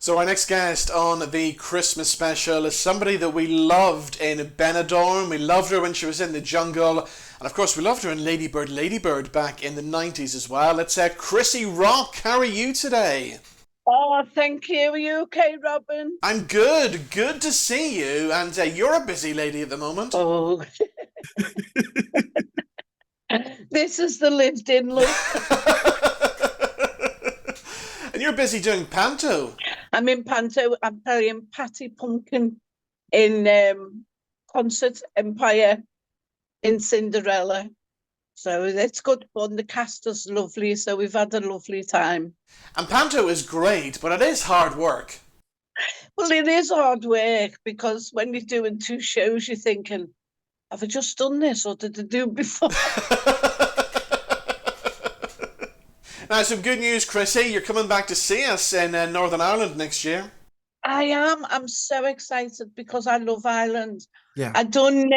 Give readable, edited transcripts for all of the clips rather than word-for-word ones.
So our next guest on the Christmas special is somebody that we loved in Benidorm. We loved her when she was in the jungle. And of course we loved her in Ladybird, Ladybird back in the 90s as well. It's Crissy Rock. How are you today? Oh, thank you. Are you okay, Robin? I'm good. Good to see you. And you're a busy lady at the moment. Oh, this is the lived-in look. And you're busy doing panto. I'm in Panto. I'm playing Patty Pumpkin in Concert Empire in Cinderella. So it's good fun. The cast is lovely, so we've had a lovely time. And panto is great, but it is hard work. Well, it is hard work because when you're doing two shows, you're thinking, have I just done this or did I do it before? Now, some good news, Crissy. You're coming back to see us in Northern Ireland next year. I am. I'm so excited because I love Ireland. Yeah. I done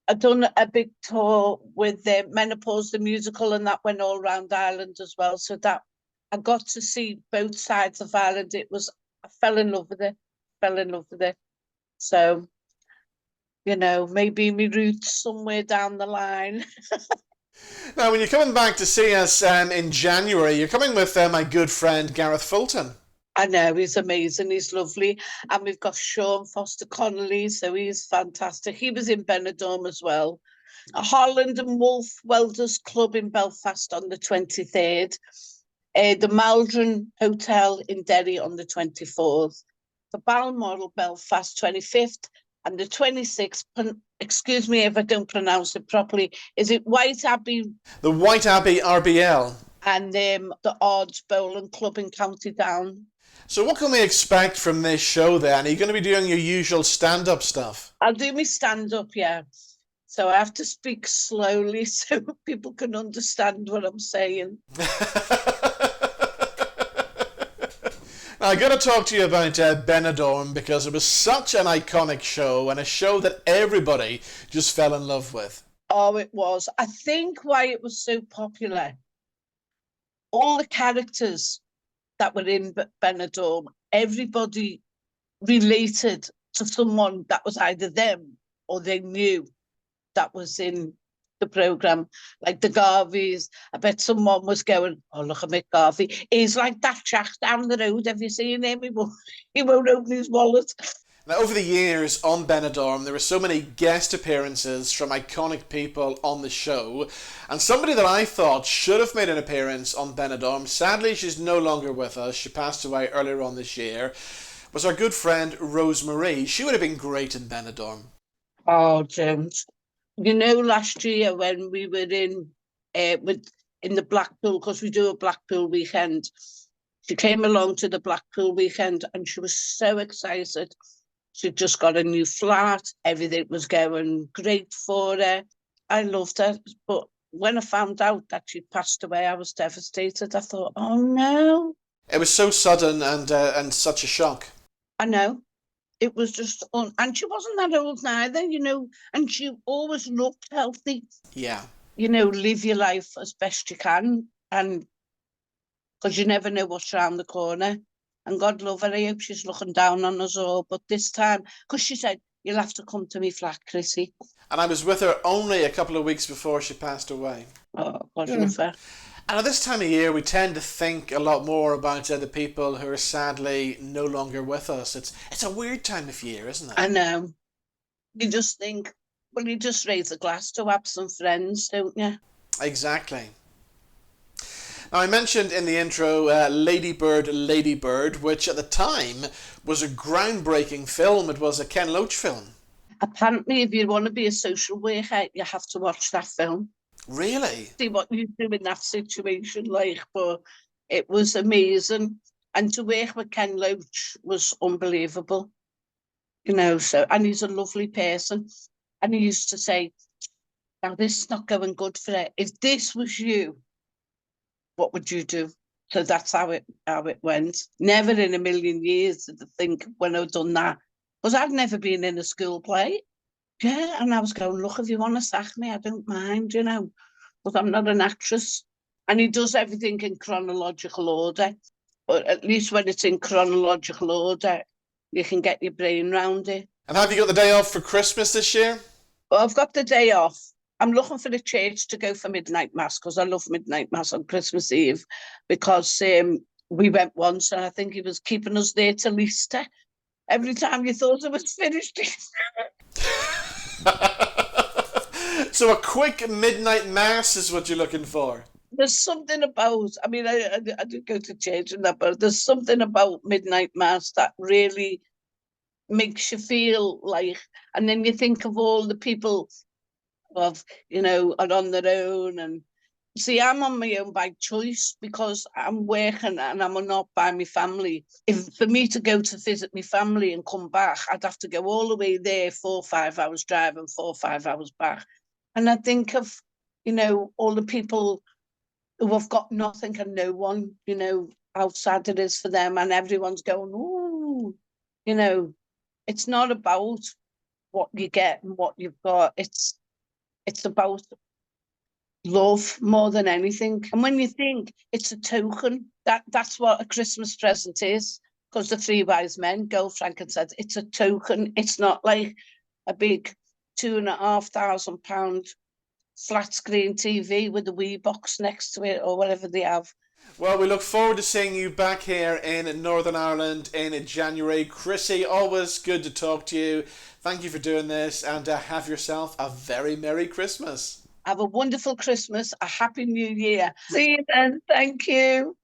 a big tour with the Menopause the musical, and that went all around Ireland as well. So that I got to see both sides of Ireland. I fell in love with it. Fell in love with it. So maybe my roots somewhere down the line. Now, when you're coming back to see us in January, you're coming with my good friend Gareth Fulton. I know, he's amazing, he's lovely. And we've got Sean Foster Connolly, so he's fantastic. He was in Benidorm as well. Holland and Wolf Welders Club in Belfast on the 23rd. The Maldron Hotel in Derry on the 24th. The Balmoral Belfast 25th. And the 26th, excuse me if I don't pronounce it properly, is it White Abbey? The White Abbey RBL. And the Odds Bowling Club in County Down. So what can we expect from this show then? Are you going to be doing your usual stand-up stuff? I'll do my stand-up, yeah. So I have to speak slowly so people can understand what I'm saying. Now, I got to talk to you about Benidorm because it was such an iconic show and a show that everybody just fell in love with. Oh, it was. I think why it was so popular, all the characters that were in Benidorm, everybody related to someone that was either them or they knew that was in the programme. Like the Garveys, I bet someone was going, oh, look at Mick Garvey. He's like that chap down the road. Have you seen him? He won't open his wallet. Now, over the years on Benidorm, there were so many guest appearances from iconic people on the show, and somebody that I thought should have made an appearance on Benidorm, sadly she's no longer with us, she passed away earlier on this year, was our good friend Rosemary. She would have been great in Benidorm. Oh, James. Last year when we were in the Blackpool, because we do a Blackpool weekend, she came along to the Blackpool weekend and she was so excited. She'd just got a new flat. Everything was going great for her. I loved her. But when I found out that she'd passed away, I was devastated. I thought, oh, no. It was so sudden and such a shock. I know. It was just... and she wasn't that old neither, and she always looked healthy. Yeah. Live your life as best you can. And because you never know what's around the corner. And God love her, I hope she's looking down on us all. But this time, because she said, you'll have to come to me flat, Crissy. And I was with her only a couple of weeks before she passed away. Oh, God love her. And at this time of year, we tend to think a lot more about the people who are sadly no longer with us. It's a weird time of year, isn't it? I know. You just think, well, you just raise a glass to absent friends, don't you? Exactly. Now, I mentioned in the intro Ladybird, Ladybird, which at the time was a groundbreaking film. It was a Ken Loach film. Apparently, if you want to be a social worker, you have to watch that film. Really? See what you do in that situation, but it was amazing. And to work with Ken Loach was unbelievable. And he's a lovely person. And he used to say, now this is not going good for it. If this was you, what would you do? So that's how it went. Never in a million years did I think when I'd done that. Because I'd never been in a school play. Yeah, and I was going, look, if you want to sack me, I don't mind, but I'm not an actress. And he does everything in chronological order. But at least when it's in chronological order, you can get your brain round it. And have you got the day off for Christmas this year? Well, I've got the day off. I'm looking for the church to go for midnight mass because I love midnight mass on Christmas Eve because we went once and I think he was keeping us there till Easter. Every time you thought it was finished. So a quick midnight mass is what you're looking for? There's something about, I mean, I did go to church and that, but there's something about midnight mass that really makes you feel like, and then you think of all the people of, are on their own. And see, I'm on my own by choice because I'm working and I'm not by my family. If for me to go to visit my family and come back, I'd have to go all the way there, 4 or 5 hours drive and 4 or 5 hours back. And I think of, all the people who have got nothing and no one, how sad it is for them. And everyone's going, ooh, it's not about what you get and what you've got. It's about love more than anything. And when you think it's a token, that's what a Christmas present is. Because the three wise men, gold, frankincense, it's a token. It's not like a big £2,500 flat screen TV with a wee box next to it or whatever they have. Well, we look forward to seeing you back here in Northern Ireland in January. Crissy, always good to talk to you. Thank you for doing this and have yourself a very Merry Christmas. Have a wonderful Christmas, a Happy New Year. See you then. Thank you.